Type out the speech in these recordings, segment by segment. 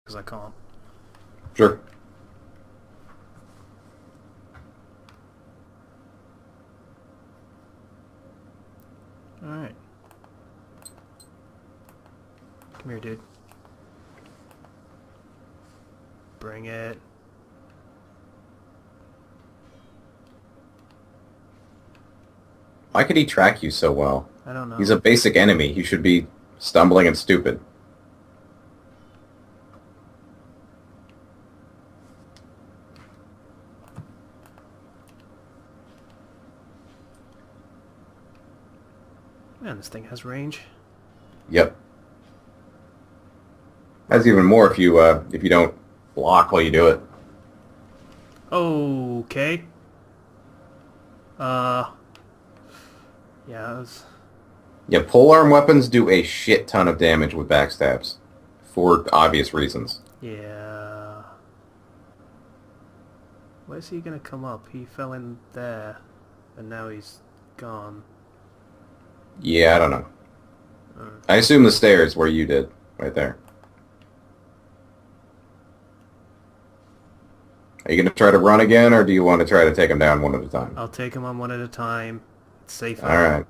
because I can't. Sure. Alright. Come here, dude. Bring it. Why could he track you so well? I don't know. He's a basic enemy. He should be stumbling and stupid. Man, this thing has range. Yep. That's even more if you don't block while you do it. Okay. Yeah, it was... Yeah, polearm weapons do a shit ton of damage with backstabs. For obvious reasons. Yeah. Where's he gonna come up? He fell in there, and now he's gone. Yeah, I don't know. I assume the stairs where you did. Right there. Are you going to try to run again, or do you want to try to take them down one at a time? I'll take him on one at a time. It's safer. Alright.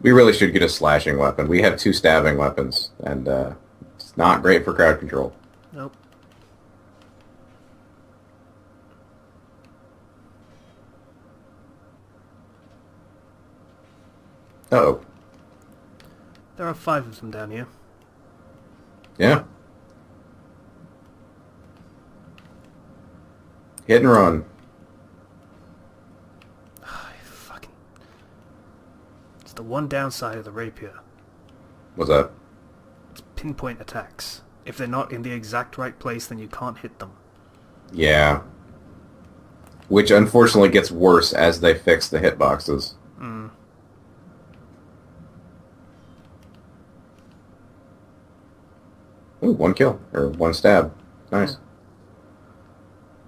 We really should get a slashing weapon. We have 2 stabbing weapons, and it's not great for crowd control. Nope. Uh-oh. There are 5 of them down here. Yeah. Hit and run. Fucking... It's the one downside of the rapier. What's that? It's pinpoint attacks. If they're not in the exact right place, then you can't hit them. Yeah. Which unfortunately gets worse as they fix the hitboxes. Mm. Ooh, 1 kill. Or 1 stab. Nice.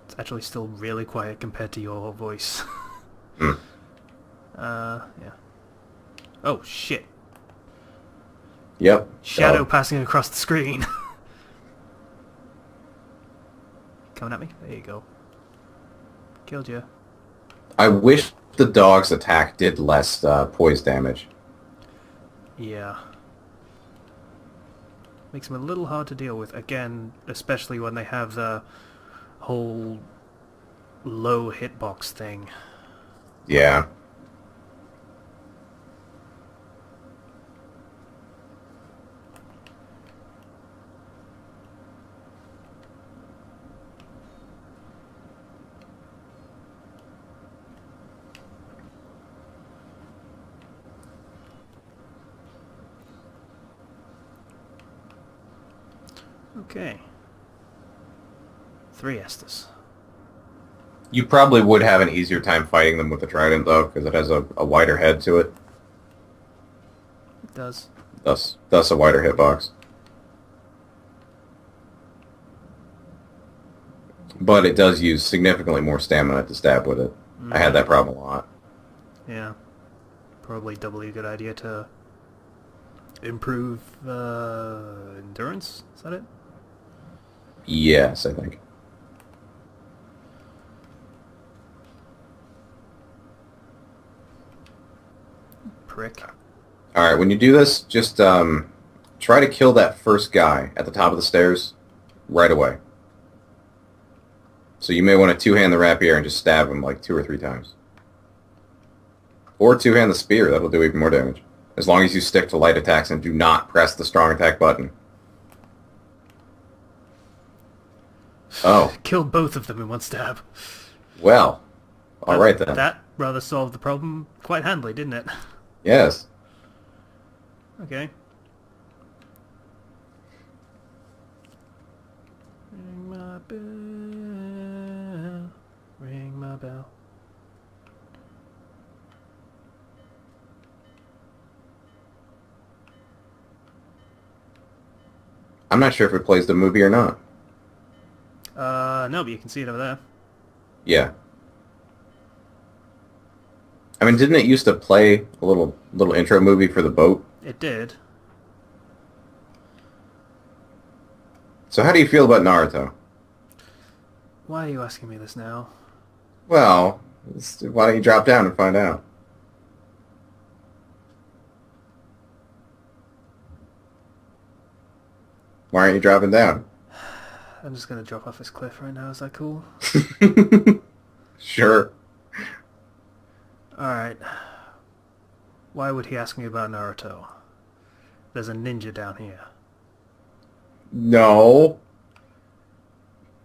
It's actually still really quiet compared to your voice. Mm. Yeah. Oh, shit. Yep. Shadow passing across the screen. Coming at me? There you go. Killed you. I wish the dog's attack did less poise damage. Yeah. Makes them a little hard to deal with. Again, especially when they have the whole low hitbox thing. Yeah. Okay. 3 Estus. You probably would have an easier time fighting them with the trident, though, because it has a wider head to it. It does. Thus a wider hitbox. But it does use significantly more stamina to stab with it. I had that problem a lot. Yeah. Probably doubly a good idea to improve endurance? Is that it? Yes, I think. Prick. Alright, when you do this, just try to kill that first guy at the top of the stairs right away. So you may want to 2-hand the rapier and just stab him like 2 or 3 times. Or 2-hand the spear, that'll do even more damage. As long as you stick to light attacks and do not press the strong attack button. Oh. Killed both of them in one stab. Well. Alright then. That rather solved the problem quite handily, didn't it? Yes. Okay. Ring my bell. Ring my bell. I'm not sure if it plays the movie or not. No, but you can see it over there. Yeah. I mean, didn't it used to play a little little intro movie for the boat. It did. So how do you feel about Naruto? Why are you asking me this now? Well, why don't you drop down and find out? Why aren't you dropping down? I'm just gonna drop off this cliff right now. Is that cool? Sure. Alright. Why would he ask me about Naruto? There's a ninja down here. No.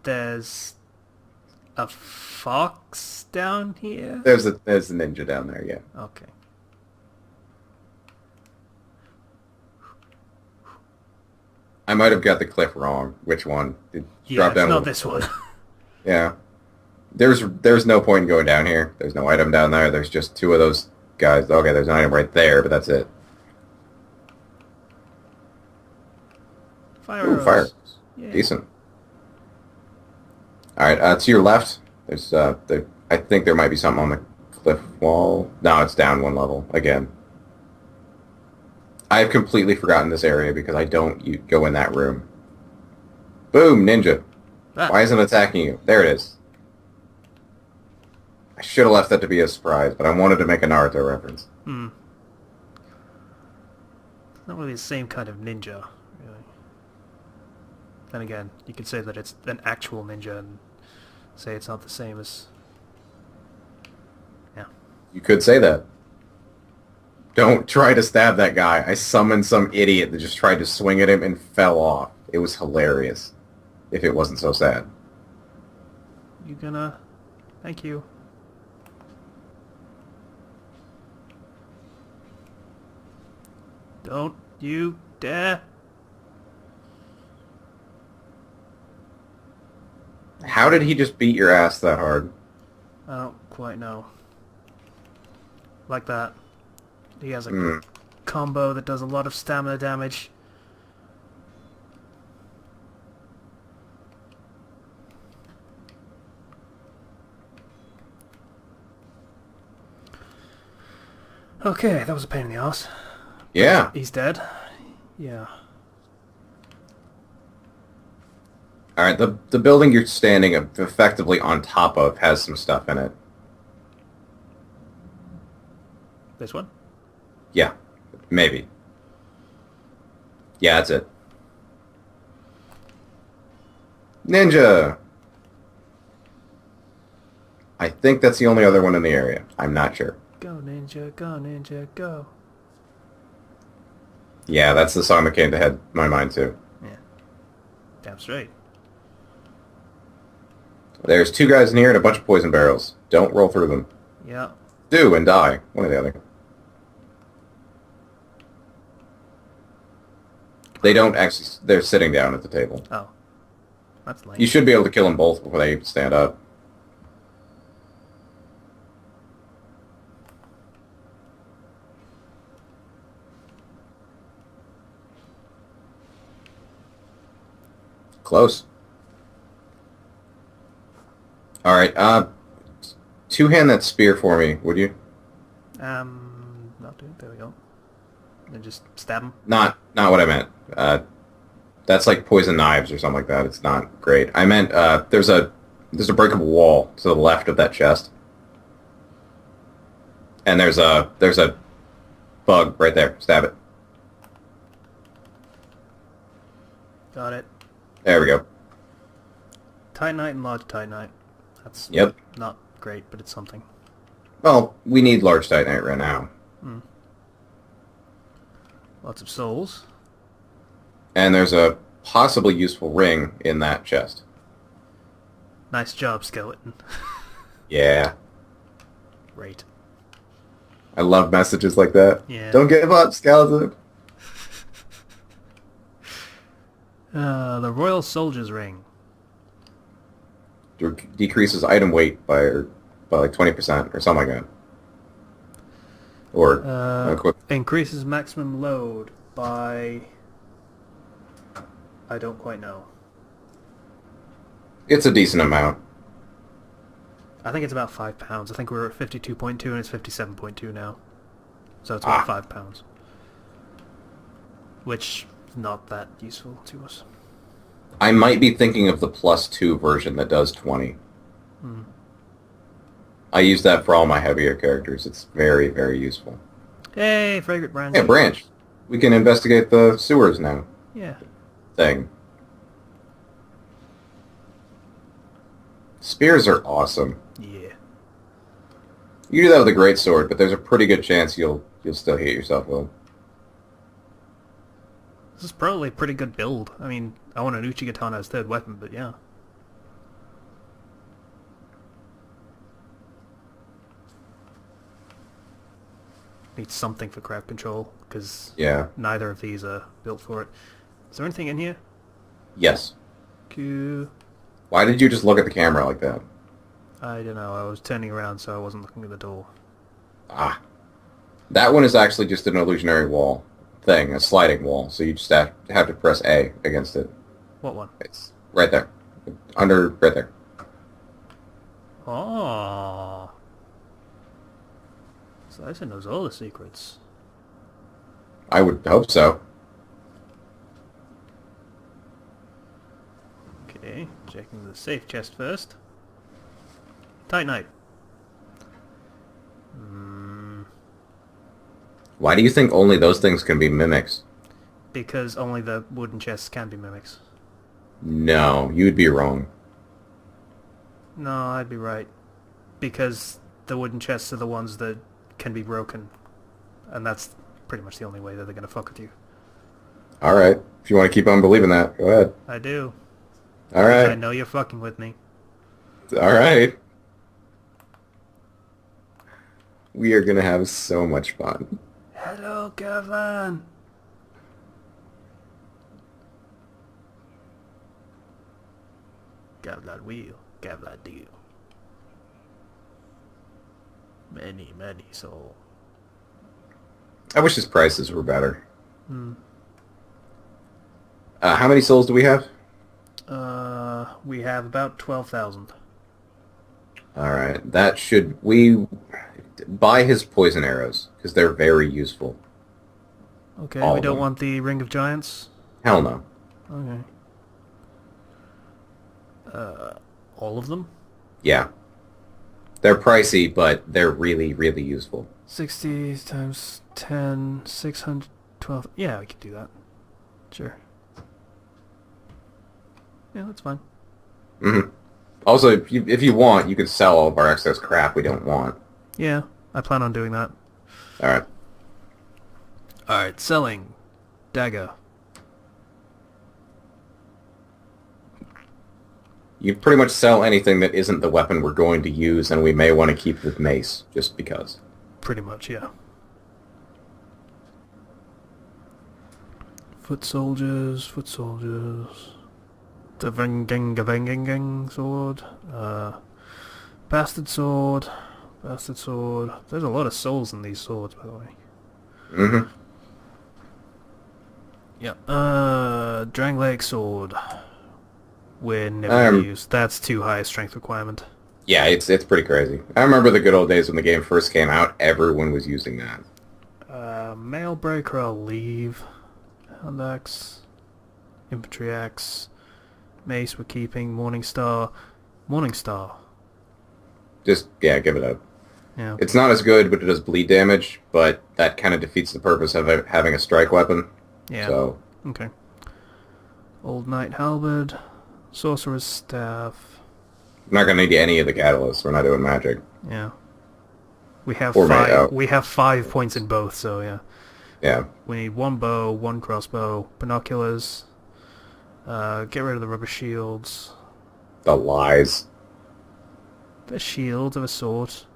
There's a fox down here? There's a ninja down there, yeah. Okay. I might have got the cliff wrong. Which one? Yeah, it's not this one. Yeah. There's no point in going down here. There's no item down there. There's just two of those guys. Okay, there's an item right there, but that's it. Fire Ooh, arrows. fire. Yeah. Decent. Alright, to your left, there's I think there might be something on the cliff wall. No, it's down one level again. I've completely forgotten this area because I don't go in that room. Boom, ninja. Ah. Why isn't it attacking you? There it is. I should have left that to be a surprise, but I wanted to make a Naruto reference. It's not really the same kind of ninja, really. Then again, you could say that it's an actual ninja and say it's not the same as... Yeah. You could say that. Don't try to stab that guy. I summoned some idiot that just tried to swing at him and fell off. It was hilarious. If it wasn't so sad. You gonna... Thank you. Don't you dare. How did he just beat your ass that hard? I don't quite know. Like that. He has a combo that does a lot of stamina damage. Okay, that was a pain in the ass. Yeah. He's dead. Yeah. Alright, the building you're standing effectively on top of has some stuff in it. This one? Yeah. Maybe. Yeah, that's it. Ninja! I think that's the only other one in the area. I'm not sure. Go ninja, go. Yeah, that's the song that came to my mind too. Yeah. Damn straight. There's two guys in here and a bunch of poison barrels. Don't roll through them. Yeah. Do and die. One or the other. They don't actually... They're sitting down at the table. Oh. That's lame. You should be able to kill them both before they stand up. Close. Alright, two-hand that spear for me, would you? Not doing. There we go. Then just stab him. Not what I meant. That's like poison knives or something like that. It's not great. I meant, there's a breakable wall to the left of that chest. And there's a bug right there. Stab it. Got it. There we go. Titanite and large Titanite. That's Yep. not great, but it's something. Well, we need large titanite right now. Lots of souls. And there's a possibly useful ring in that chest. Nice job, skeleton. Yeah. Great. I love messages like that. Yeah. Don't give up, skeleton. The Royal Soldier's Ring. Decreases item weight by like 20% or something like that. Or Increases maximum load by... I don't quite know. it's a decent amount. I think it's about £5. I think we're at 52.2 and it's 57.2 now. So it's worth £5. Which is not that useful to us. I might be thinking of the +2 version that does 20. Hmm. I use that for all my heavier characters. It's very, very useful. Hey, Fragrant Branch. Yeah, Branch. We can investigate the sewers now. Yeah. Thing. Spears are awesome. Yeah. You do that with a great sword, but there's a pretty good chance you'll still hit yourself with them. This is probably a pretty good build. I mean, I want an Uchigatana as third weapon, but yeah. Need something for crowd control, because Yeah. neither of these are built for it. Is there anything in here? Yes. Cool. Why did you just look at the camera like that? I don't know, I was turning around so I wasn't looking at the door. Ah. That one is actually just an illusionary wall thing, a sliding wall, so you just have to press A against it. What one? It's right there. Right there. Oh. So Dyson knows all the secrets. I would hope so. Okay, checking the safe chest first. Titanite. Why do you think only those things can be mimics? Because only the wooden chests can be mimics. No, you'd be wrong. No, I'd be right. Because the wooden chests are the ones that can be broken. And that's pretty much the only way that they're going to fuck with you. Alright. If you want to keep on believing that, go ahead. I do. Alright. I know you're fucking with me. Alright. We are going to have so much fun. Hello, Gavlan! Gavlan wheel, Gavlan deal. Many, many soul. I wish his prices were better. Hmm. How many souls do we have? We have about 12,000. Alright, that should... We buy his poison arrows, because they're very useful. Okay, All we of don't them. want the Ring of Giants? Hell no. Okay. All of them? Yeah. They're pricey, but they're really, really useful. 60 times 10, 612... Yeah, we could do that. Sure. Yeah, that's fine. Mm-hmm. Also, if you want, you can sell all of our excess crap we don't want. Yeah, I plan on doing that. Alright. Alright, selling. Dagger. You pretty much sell anything that isn't the weapon we're going to use, and we may want to keep the mace, just because. Pretty much, yeah. Foot soldiers, foot soldiers. The Venging sword. Bastard sword. Bastard sword. There's a lot of souls in these swords, by the way. Mm-hmm. Yeah. Drang Lake sword. We're never gonna use. That's too high a strength requirement. Yeah, it's pretty crazy. I remember the good old days when the game first came out, everyone was using that. Mail breaker I'll leave. Hand axe. Infantry axe. Mace we're keeping. Morning star. Morning star. Just, yeah, give it up. Yeah. It's not as good, but it does bleed damage, but that kind of defeats the purpose of it having a strike weapon. Yeah. So, Okay. Old Knight Halberd. Sorcerer's Staff. I'm not going to need any of the catalysts. We're not doing magic. Yeah. We have Or five. We have 5 points in both, so yeah. Yeah. We need 1 bow, 1 crossbow, binoculars. Get rid of the rubber shields. The lies. The shields of a sort.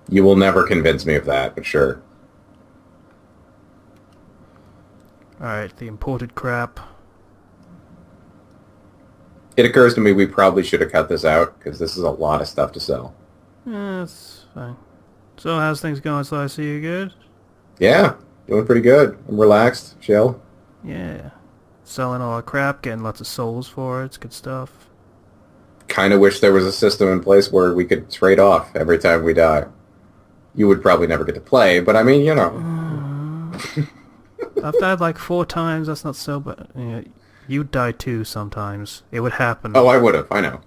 You will never convince me of that, but sure. Alright, the imported crap. It occurs to me we probably should have cut this out, because this is a lot of stuff to sell. Yeah, that's fine. So how's things going, so I see you good? Yeah, doing pretty good. I'm relaxed, chill. Yeah. Selling all our crap, getting lots of souls for it, it's good stuff. Kind of wish there was a system in place where we could trade off every time we die. you would probably never get to play, but I mean, you know. I've died like 4 times, that's not so bad. Yeah, you'd die too sometimes. It would happen. Oh, I would have, I know.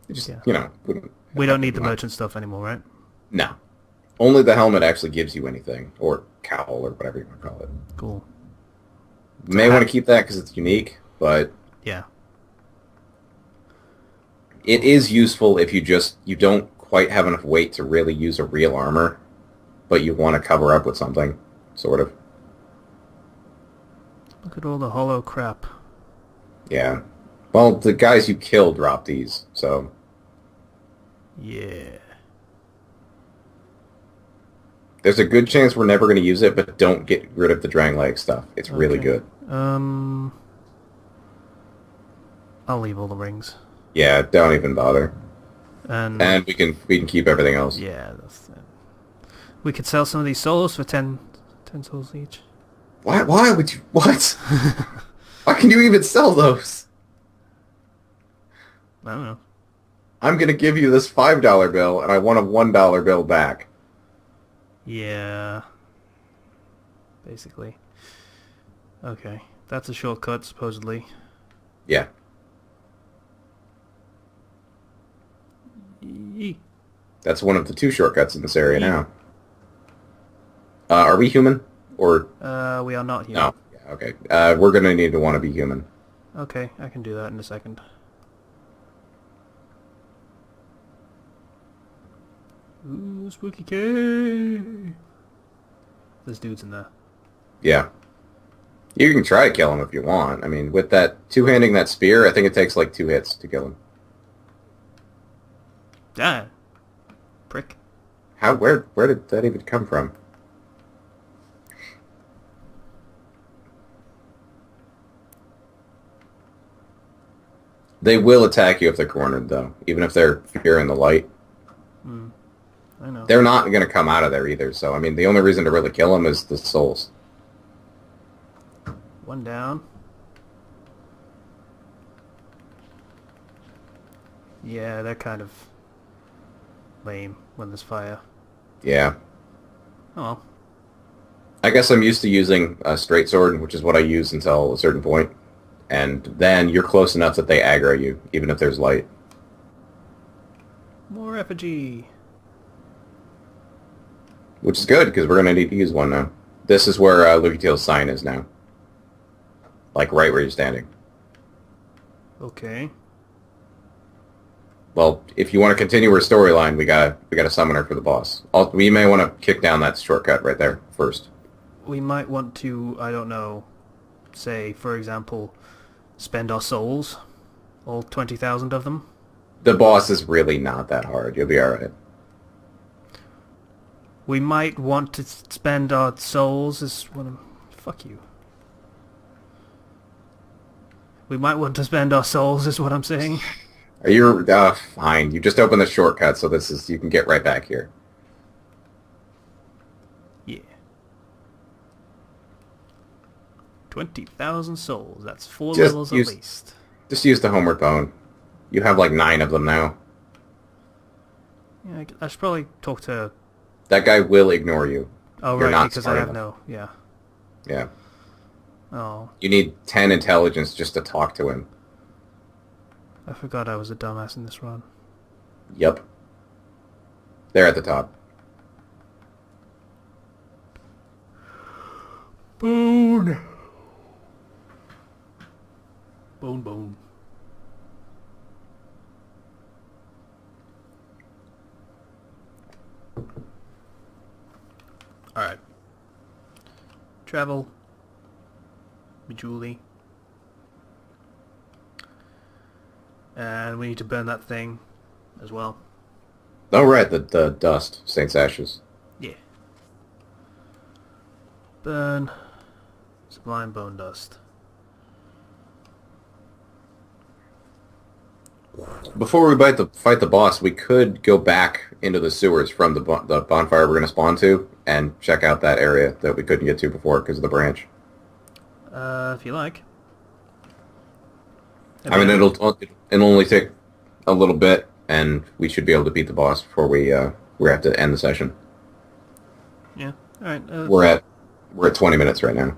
It just, Yeah. you know, wouldn't We don't need the happen much. merchant stuff anymore, right? No. Only the helmet actually gives you anything, or cowl, or whatever you want to call it. Cool. You may want to keep that because it's unique, but Yeah. it is useful if you don't quite have enough weight to really use a real armor, but you want to cover up with something, sort of. Look at all the hollow crap. Yeah. Well, the guys you kill drop these, so... Yeah. There's a good chance we're never going to use it, but don't get rid of the Drang Leg stuff. It's really Okay. good. I'll leave all the rings. Yeah, don't even bother. And we can keep everything else. yeah, that's it. We could sell some of these souls for 10 souls each. Why would you... What? Why can you even sell those? I don't know. I'm going to give you this $5 bill, and I want a $1 bill back. Yeah. Basically. Okay. That's a shortcut, supposedly. Yeah. Yee. That's one of the 2 shortcuts in this area Yeah. now. Are we human? Or... We are not human. No. Yeah, okay. We're going to need to want to be human. Okay, I can do that in a second. Ooh, spooky cave! There's dudes in there. Yeah. You can try to kill him if you want. I mean, with that two-handing that spear, I think it takes like 2 hits to kill him. Ah! Prick. Where did that even come from? They will attack you if they're cornered, though, even if they're here in the light. I know. They're not going to come out of there either, so, I mean, the only reason to really kill them is the souls. One down. Yeah, they're kind of lame when there's fire. Yeah. Oh well. I guess I'm used to using a straight sword, which is what I use until a certain point. And then you're close enough that they aggro you, even if there's light. More effigy. Which is good, because we're going to need to use one now. This is where Lucky Tail's sign is now. Like, right where you're standing. Okay. Well, if you want to continue our storyline, we got a summoner for the boss. We may want to kick down that shortcut right there first. We might want to, I don't know, say, for example, spend our souls. All 20,000 of them. The boss is really not that hard. You'll be alright. We might want to spend our souls as what I'm... Fuck you. We might want to spend our souls is what I'm saying. Are you... fine. You just opened the shortcut, so you can get right back here. Yeah. 20,000 souls. That's 4 Just levels use- at least. Just use the homeward bone. You have like 9 of them now. Yeah, I should probably talk to... That guy will ignore you. Oh, You're right, not because smart I have enough. no... Yeah. Yeah. Oh, You need 10 intelligence just to talk to him. I forgot I was a dumbass in this run. Yep. They're at the top. Bone! Bone. Alright. Travel. Julie. And we need to burn that thing as well. Oh, right, the dust. Saint's Ashes. Yeah. Burn. Sublime bone dust. Before we fight the boss, we could go back into the sewers from the bonfire we're going to spawn to and check out that area that we couldn't get to before because of the branch. If you like. I mean, it'll only take a little bit, and we should be able to beat the boss before we we have to end the session. Yeah. All right. We're at 20 minutes right now.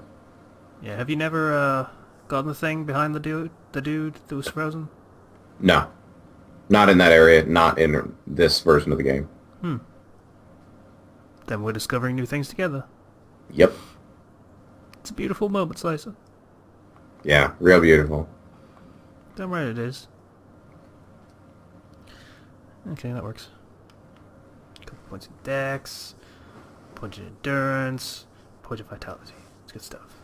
Yeah. Have you never gotten the thing behind the dude that was frozen? No, not in that area. Not in this version of the game. Hmm. Then we're discovering new things together. Yep. It's a beautiful moment, Slicer. Yeah, real beautiful. Damn right it is. Okay, that works. Couple points in dex, point in endurance, point of vitality. It's good stuff.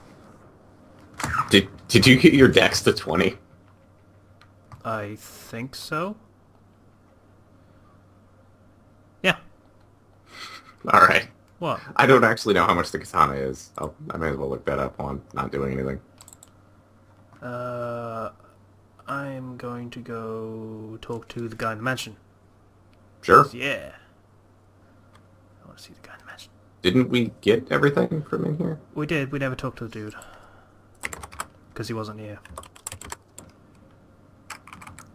Did you get your dex to 20? I think so. Yeah. All right. What? I don't actually know how much the katana is. I may as well look that up while I'm not doing anything. I'm going to go talk to the guy in the mansion. Sure. Yeah. I want to see the guy in the mansion. Didn't we get everything from in here? We did. We never talked to the dude. Because he wasn't here.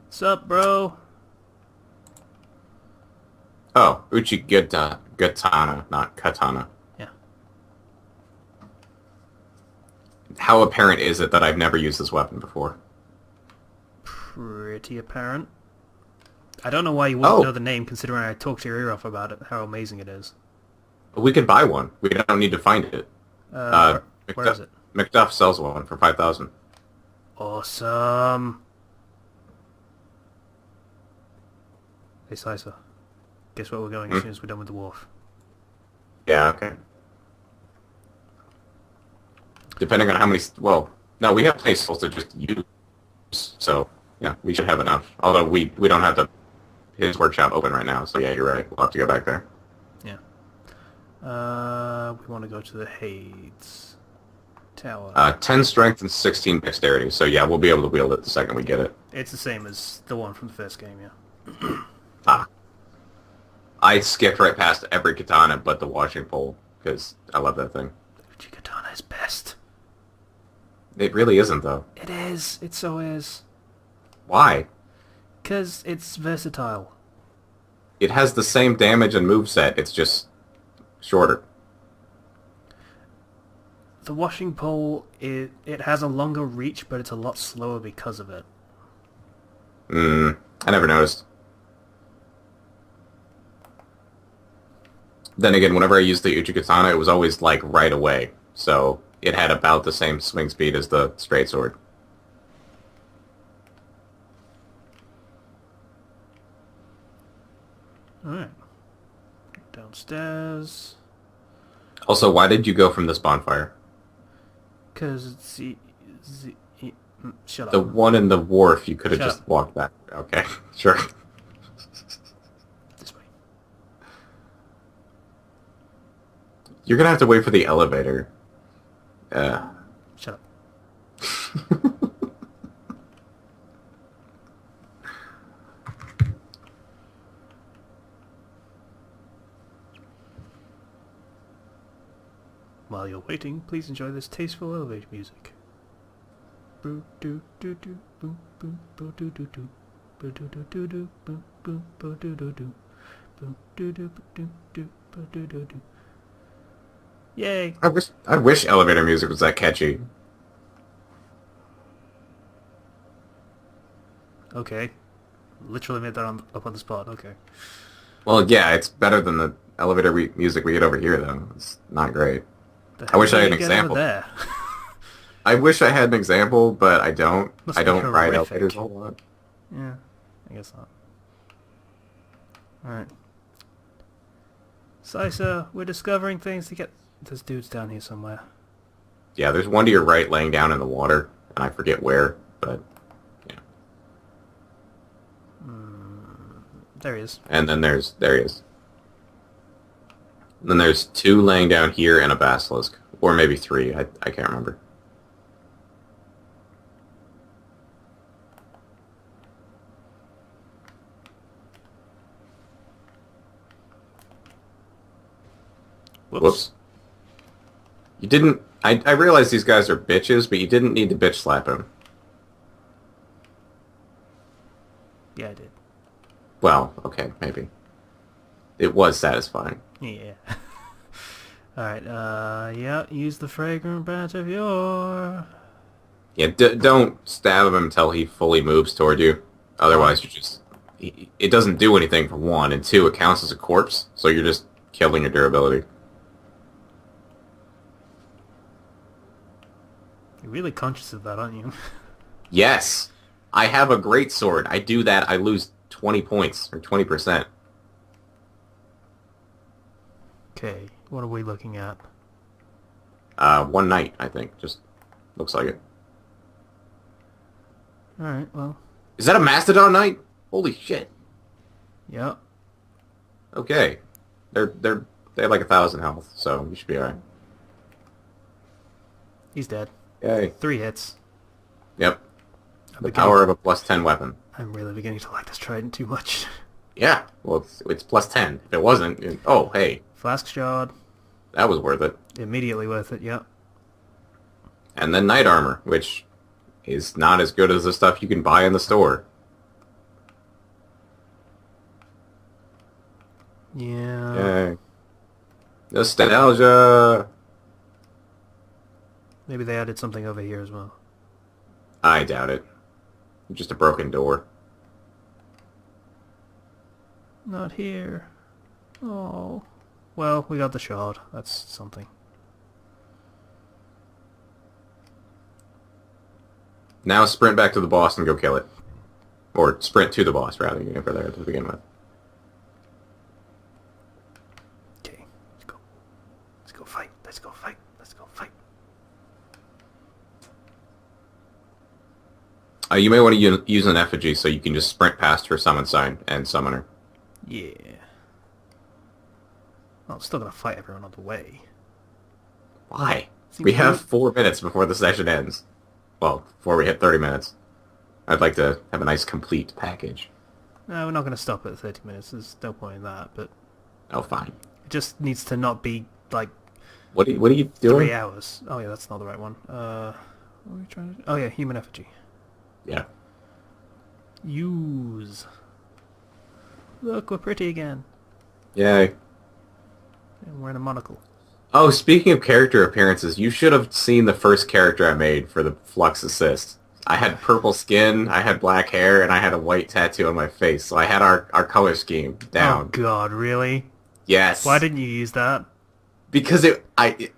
Sup, bro? Oh, Katana, not katana. Yeah. How apparent is it that I've never used this weapon before? Pretty apparent. I don't know why you wouldn't know the name, considering I talked your ear off about it, how amazing it is. We can buy one. We don't need to find it. Where is it? McDuff sells one for 5,000. Awesome. Hey, Slicer. Guess where we're going as soon as we're done with the wharf? Yeah, okay. Depending on how many... Well, no, we have plenty of souls to just use. So, yeah, we should have enough. Although we don't have his workshop open right now. So, yeah, you're right. We'll have to go back there. Yeah. We want to go to the Hades Tower. 10 strength and 16 dexterity. So, yeah, we'll be able to wield it the second we get it. It's the same as the one from the first game, yeah. I skipped right past every katana but the washing pole, because I love that thing. The Uchi Katana is best. It really isn't, though. It is. It so is. Why? Because it's versatile. It has the same damage and moveset, it's just shorter. The washing pole, it has a longer reach, but it's a lot slower because of it. I never noticed. Then again, whenever I used the Uchi Katana, it was always, like, right away. So, it had about the same swing speed as the straight sword. Alright. Downstairs. Also, why did you go from this bonfire? Because it's... shut up. The one in the wharf, you could have Shut just up. walked back. Okay, sure. This way. You're gonna have to wait for the elevator. Shut up. While you're waiting, please enjoy this tasteful elevator music. Boo doo doo doo boom boom boo doo doo doo boo doo doo doo doo boom boom boo doo doo doo boom doo doo doo doo boo doo doo doo. Yay! I wish elevator music was that catchy. Okay. Literally made that up on the spot. Okay. Well, yeah, it's better than the elevator music we get over here, though. It's not great. I wish I had an example. There. I wish I had an example, but I don't. Must I be don't ride horrific. elevators a whole lot. Yeah, I guess not. Alright. Sisa, we're discovering things to get... There's dudes down here somewhere. Yeah, there's one to your right laying down in the water, and I forget where, but yeah. There he is. And then there he is. And then there's two laying down here and a basilisk. Or maybe three, I can't remember. Whoops. You didn't... I realize these guys are bitches, but you didn't need to bitch slap him. Yeah, I did. Well, okay, maybe. It was satisfying. Yeah. Alright, yeah, use the fragrant branch of your... Yeah, don't stab him until he fully moves toward you. Otherwise, it doesn't do anything for one, and two, it counts as a corpse, so you're just killing your durability. You're really conscious of that, aren't you? Yes! I have a great sword. I do that, I lose 20 points, or 20%. Okay, what are we looking at? One night, I think. Just looks like it. Alright, well... Is that a Mastodon Knight? Holy shit. Yep. Okay. They have like 1,000 health, so you should be alright. He's dead. Yay. 3 hits. Yep. The power of a +10 weapon. I'm really beginning to like this trident too much. Yeah. Well, it's +10. If it wasn't, oh, hey. Flask Shard. That was worth it. Immediately worth it, yep. And then Knight Armor, which is not as good as the stuff you can buy in the store. Yeah. Yay. Nostalgia! Maybe they added something over here as well. I doubt it. Just a broken door. Not here. Oh. Well, we got the shard. That's something. Now sprint back to the boss and go kill it. Or sprint to the boss, rather, you never there to begin with. Okay, let's go. Let's go fight. Let's go fight. Let's go fight. You may want to use an effigy so you can just sprint past her summon sign and summon her. Yeah. Well, I'm still gonna fight everyone on the way. Why? Seems We have weird. 4 minutes before the session ends. Well, before we hit 30 minutes. I'd like to have a nice complete package. No, we're not gonna stop at 30 minutes. There's no point in that, but Oh, fine. it just needs to not be, like, What are you doing? 3 hours. Oh yeah, that's not the right one. What are we trying to do? Oh yeah, human effigy. Yeah. Use. Look, we're pretty again. Yay. And we're in a monocle. Oh, speaking of character appearances, you should have seen the first character I made for the Flux assist. I had purple skin, I had black hair, and I had a white tattoo on my face, so I had our color scheme down. Oh god, really? Yes. Why didn't you use that? Because I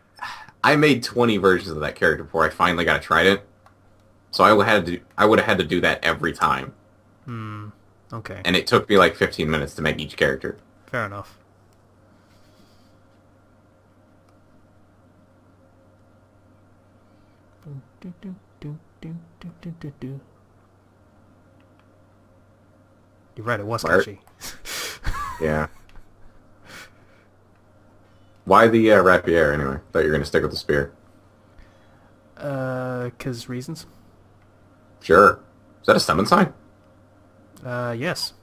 made 20 versions of that character before I finally got a trident. So I would have had to do that every time. Okay. And it took me like 15 minutes to make each character. Fair enough. You're right, it was Where- sketchy. Yeah. Why the rapier anyway? Thought you were gonna stick with the spear. 'Cause reasons? Sure. Is that a summon sign? Yes.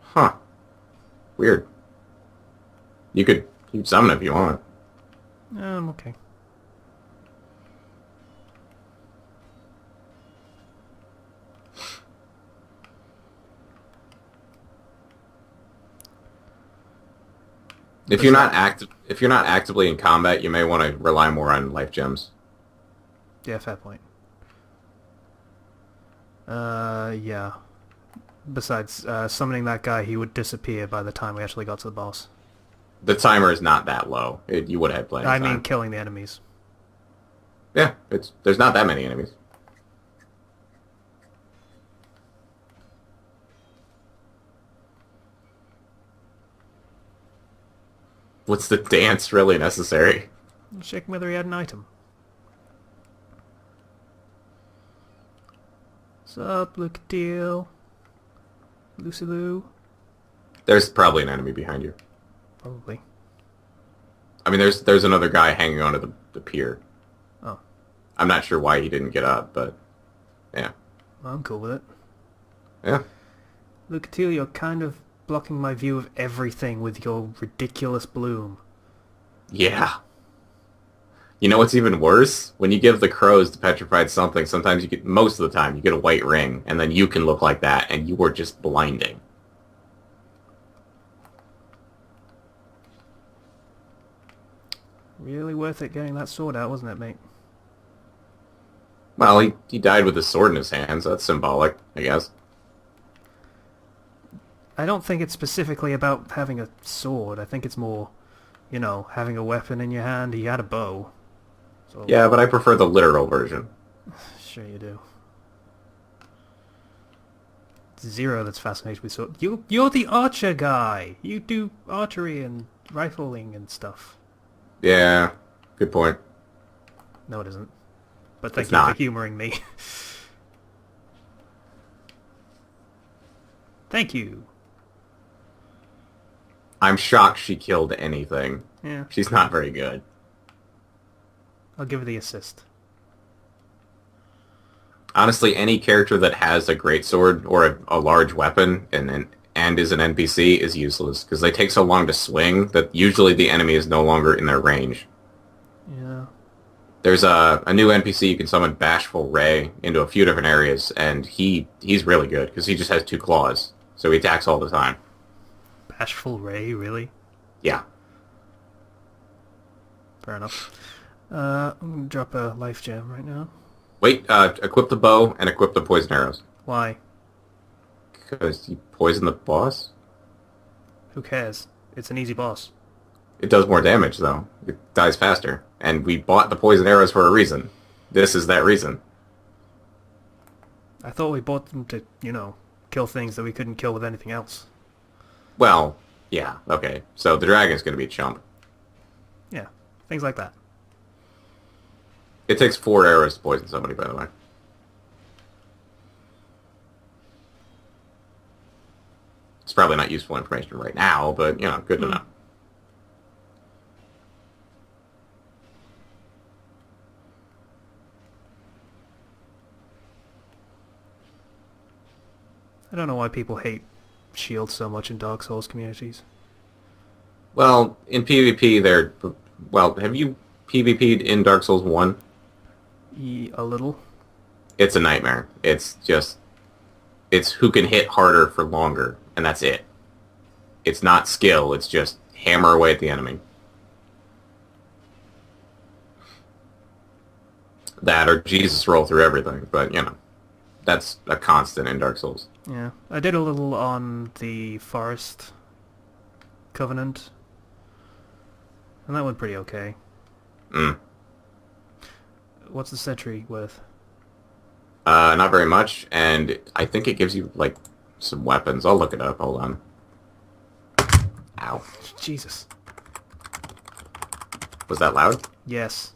Huh. Weird. You could summon it if you want. Okay. If you're not actively in combat, you may want to rely more on life gems. Yeah, fair point. Yeah. Besides, summoning that guy, he would disappear by the time we actually got to the boss. The timer is not that low. You would have had plenty of I time. mean, killing the enemies. Yeah, there's not that many enemies. What's the dance really necessary? Checking whether he had an item. Sup, look deal. Lucy Lou. There's probably an enemy behind you. Probably. I mean, there's another guy hanging onto the pier. Oh. I'm not sure why he didn't get up, but yeah. Well, I'm cool with it. Yeah. Look deal, you're kind of blocking my view of everything with your ridiculous bloom. Yeah. You know what's even worse? When you give the crows the petrified something, sometimes most of the time, you get a white ring, and then you can look like that, and you are just blinding. Really worth it getting that sword out, wasn't it, mate? Well, he died with his sword in his hands. That's symbolic, I guess. I don't think it's specifically about having a sword. I think it's more, you know, having a weapon in your hand. He had a bow. So Yeah, but I prefer the literal version. sure you do. It's Zero that's fascinated with sword. You're the archer guy. You do archery and rifling and stuff. Yeah, good point. No, it isn't. But thank It's you for not. humoring me. Thank you. I'm shocked she killed anything. Yeah, She's not very good. I'll give her the assist. Honestly, any character that has a greatsword or a large weapon and is an NPC is useless because they take so long to swing that usually the enemy is no longer in their range. Yeah. There's a new NPC you can summon, Bashful Ray, into a few different areas, and he's really good because he just has 2 claws, so he attacks all the time. Bashful Ray, really? Yeah. Fair enough. I'm gonna drop a life gem right now. Wait, equip the bow and equip the poison arrows. Why? Because you poison the boss? Who cares? It's an easy boss. It does more damage, though. It dies faster. And we bought the poison arrows for a reason. This is that reason. I thought we bought them to, you know, kill things that we couldn't kill with anything else. Well, yeah, okay. So the dragon's going to be a chump. Yeah, things like that. It takes 4 arrows to poison somebody, by the way. It's probably not useful information right now, but, you know, good to know. I don't know why people hate shields so much in Dark Souls communities. Well, in PvP, they're... Well, have you PvP'd in Dark Souls 1? A little. It's a nightmare. It's just... It's who can hit harder for longer, and that's it. It's not skill, it's just hammer away at the enemy. That or Jesus roll through everything, but, you know, that's a constant in Dark Souls. Yeah, I did a little on the Forest Covenant, and that went pretty okay. Mm. What's the sentry worth? Not very much, and I think it gives you, like, some weapons. I'll look it up, hold on. Ow. Jesus. Was that loud? Yes.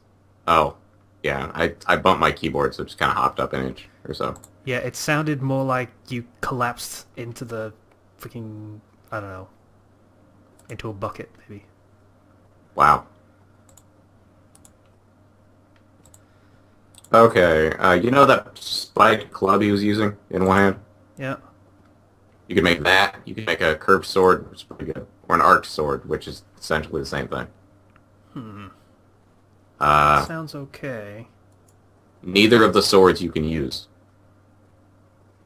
Oh. Yeah, I bumped my keyboard, so it just kind of hopped up an inch or so. Yeah, it sounded more like you collapsed into the freaking, I don't know, into a bucket, maybe. Wow. Okay, you know that spiked club he was using in one hand? Yeah. You can make that. You can make a curved sword, which is pretty good. Or an arced sword, which is essentially the same thing. Sounds okay. Neither of the swords you can use.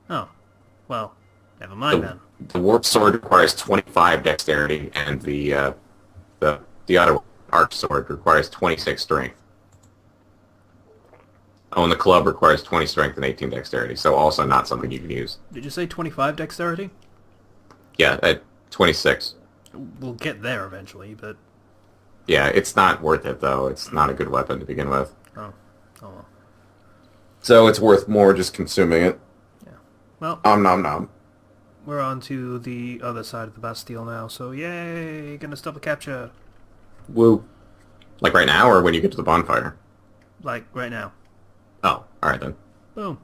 Oh. Well, never mind The, then. the warp sword requires 25 dexterity, and the other arched sword requires 26 strength. Oh, and the club requires 20 strength and 18 dexterity, so also not something you can use. Did you say 25 dexterity? Yeah, at 26. We'll get there eventually, but... Yeah, it's not worth it, though. It's not a good weapon to begin with. Oh. Oh well. So it's worth more just consuming it. Yeah. Well, Nom nom. we're on to the other side of the Bastille now, so yay! Gonna stop a capture. Woo. Like right now, or when you get to the bonfire? Like, right now. Oh, alright then. Boom.